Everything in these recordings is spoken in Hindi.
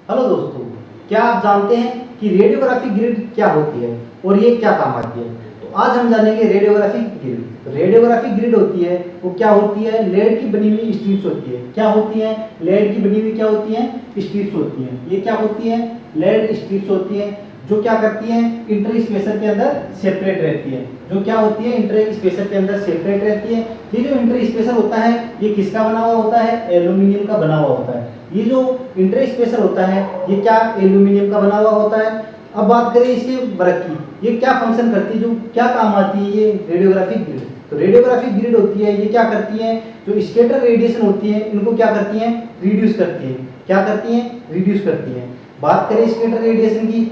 हेलो दोस्तों, क्या आप जानते हैं कि रेडियोग्राफिक ग्रिड क्या होती है और ये क्या काम आती है? तो आज हम जानेंगे रेडियोग्राफिक ग्रिड। तो रेडियोग्राफिक ग्रिड होती है वो क्या होती है? लेड की बनी हुई स्ट्रिप्स होती है। क्या होती है? लेड की बनी हुई क्या होती है? स्ट्रिप्स होती हैं। ये क्या होती है? लेड स्ट्रिप्स होती है जो क्या करती हैं? इंटर स्पेसर के अंदर सेपरेट रहती है। जो क्या होती है? इंटर स्पेसर के अंदर सेपरेट रहती है। ये जो इंटर स्पेसर होता है ये किसका बना हुआ होता है? एल्यूमिनियम का बना हुआ होता है। ये जो इंटर स्पेसर होता है ये क्या एल्यूमिनियम का बना हुआ होता है। अब बात करें इसके वर्क की, ये क्या फंक्शन करती है, जो क्या काम आती है ये रेडियोग्राफिक ग्रिड। तो रेडियोग्राफिक ग्रिड होती है, ये क्या करती है? जो स्कैटर रेडिएशन होती है इनको क्या करती है? रिड्यूस करती है। क्या करती है? रिड्यूस करती है। बात करें स्कैटर रेडिएशन की,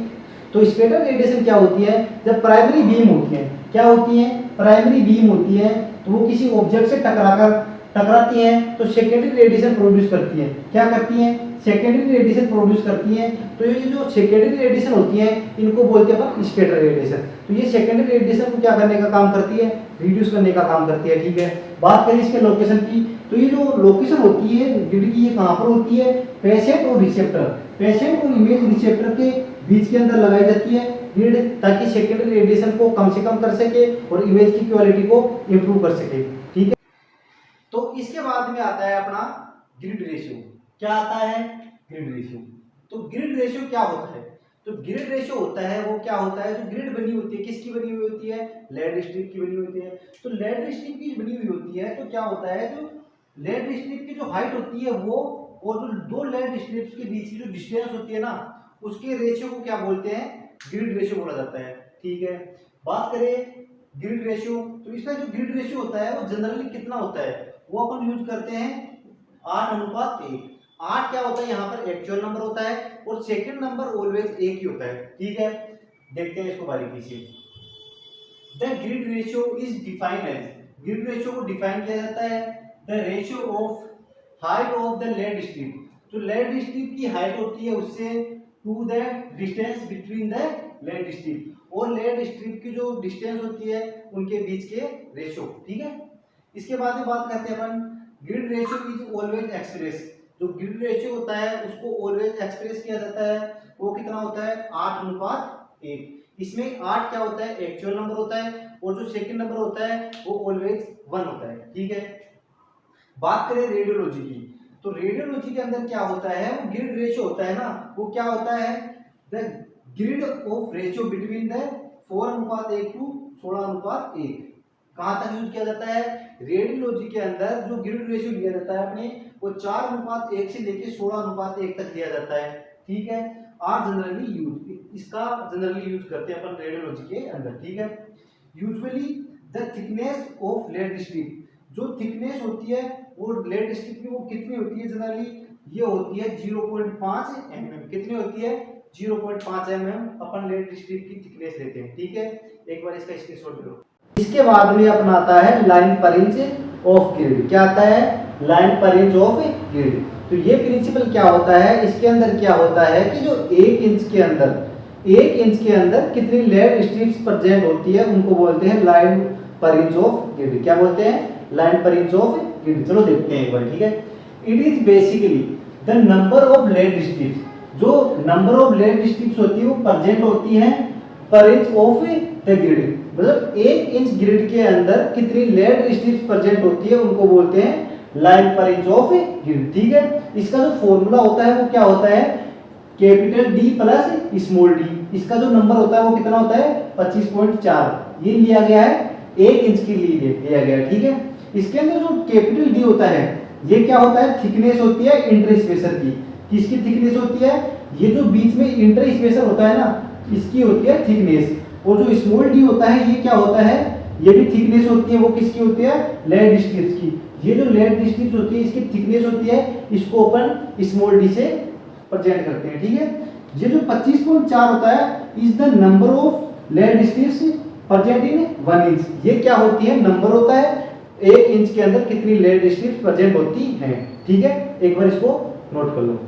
तो स्कैटर रेडिएशन क्या होती है? जब प्राइमरी बीम होती है, क्या होती है? प्राइमरी बीम होती है तो वो किसी ऑब्जेक्ट से टकराती हैं तो सेकेंडरी रेडिएशन प्रोड्यूस करती है। क्या करती हैं? सेकेंडरी रेडिएशन प्रोड्यूस करती हैं। तो ये जो सेकेंडरी रेडिएशन होती है इनको बोलते हैं अपन स्कैटर रेडिएशन। तो ये सेकेंडरी रेडिएशन को क्या करने का काम करती है? रिड्यूस करने का काम करती है। ठीक है, बात करें इसके लोकेशन की, तो ये जो लोकेशन होती है ग्रिड की, ये कहाँ पर होती है? पेशेंट और रिसेप्टर, पेशेंट और इमेज रिसेप्टर के बीच के अंदर लगाई जाती है ग्रिड, ताकि सेकेंडरी रेडिएशन को कम से कम कर सके और इमेज की क्वालिटी को इंप्रूव कर सके। ठीक है, तो इसके बाद में आता है अपना ग्रिड रेशियो। क्या आता है? Grid ratio. तो ग्रिड रेशियो क्या होता है? तो ग्रिड रेशियो होता है वो क्या होता है? जो ग्रिड बनी होती है किसकी बनी हुई होती है? लेड स्ट्रिप की बनी होती है। तो लेड स्ट्रिप की बनी हुई होती है तो क्या होता है? जो लेड स्ट्रिप की जो हाइट होती है वो, और जो दो लेड स्ट्रिप्स के बीच की जो डिस्टेंस होती है ना, उसके रेशियो को क्या बोलते हैं? ग्रिड रेशियो बोला जाता है। ठीक है, बात करें ग्रिड रेशियो, तो इसका जो ग्रिड रेशियो होता है वो जनरली कितना होता है? वो अपन यूज करते हैं 8:1। 8 क्या होता है? यहाँ पर एक्चुअल नंबर होता है और सेकंड नंबर ऑलवेज एक ही होता है। ठीक है, देखते हैं इसको बारीकी से। The grid ratio is defined as, grid ratio को डिफाइन किया जाता है the ratio of height of the lead strip, जो लेड स्ट्रिप की हाइट होती है उससे to the distance between the lead strip, और लेड स्ट्रिप की जो डिस्टेंस होती है उनके बीच के रेशियो। ठीक है, इसके बाद में बात करते हैं अपन grid ratio is always express, जो ग्रिड रेशियो होता है उसको ऑलवेज एक्सप्रेस किया जाता है। वो कितना होता है? 8:1। इसमें 8 क्या होता है? एक्चुअल नंबर होता है और जो सेकंड नंबर होता है वो ऑलवेज 1 होता है। ठीक है, बात करें रेडियोलॉजी की, तो रेडियोलॉजी के अंदर क्या होता है? वो ग्रिड रेशियो होता है ना, वो क्या होता है? The grid of ratio between the 4:1 to 16:1। कहां तक यूज किया जाता है? रेडियोलॉजी के अंदर जो ग्रिड रेशियो लिया जाता है अपने, वो 4:1 से लेके 16:1 तक लिया जाता है। ठीक है, आर जनरली यूज, इसका जनरली यूज करते हैं अपन रेडियोलॉजी के अंदर। ठीक है, usually the thickness of lead strip, जो थिकनेस होती है वो लेड स्ट्रिप की वो कितनी होती है? जनरली ये होती है 0.5 mm। कितनी होती है? 0.5 mm अपन लेड स्ट्रिप की थिकनेस लेते हैं। ठीक है, एक बार इसका स्क्रीनशॉट लो। इसके बाद में अपना आता है लाइन पर इंच ऑफ ग्रिड। क्या आता है? लाइन पर इंच ऑफ ग्रिड। तो ये प्रिंसिपल क्या होता है? इसके अंदर क्या होता है कि जो 1 इंच के अंदर कितनी लेड स्ट्रिप्स प्रेजेंट होती है उनको बोलते हैं लाइन पर इंच ऑफ ग्रिड। क्या बोलते हैं? लाइन पर इंच ऑफ ग्रिड। चलो देखते हैं एक बार। ठीक है, it is basically the number of lead strips, जो नंबर ऑफ लेड स्ट्रिप्स होती है वो प्रेजेंट होती है पर इंच ऑफ द ग्रिड, मतलब 1 इंच ग्रिड के अंदर कितनी लेड स्ट्रिप्स प्रेजेंट होती है उनको बोलते हैं लाइन पर इंच ऑफ ग्रिड। ठीक है, इसका जो फॉर्मूला होता है वो क्या होता है? Capital D plus small D. इसका जो नंबर होता है वो कितना होता है? 25.4। ये लिया गया है 1 इंच के लिए लिया गया है। ठीक है, इसके अंदर जो कैपिटल डी होता है ये क्या होता है? थिकनेस होती है इंटर स्पेसर की। किसकी थिकनेस होती है? ये जो बीच में इंटर स्पेसर होता है ना, इसकी होती है थिकनेस। और जो स्मॉल डी होता है ये क्या होता है? ये भी थिकनेस होती है। वो किसकी होती है? लेड स्ट्रिप्स की। ये जो लेड स्ट्रिप्स होती है इसकी थिकनेस होती है, इसको अपन स्मॉल डी से प्रेजेंट करते हैं। ठीक है, ये जो 25.4 होता है is the number of lead strips present in 1 inch. ये क्या होती है? नंबर होता है 1 इंच के अंदर कितनी लेड स्ट्रिप्स प्रेजेंट होती हैं। ठीक है, एक बार इसको नोट कर लो।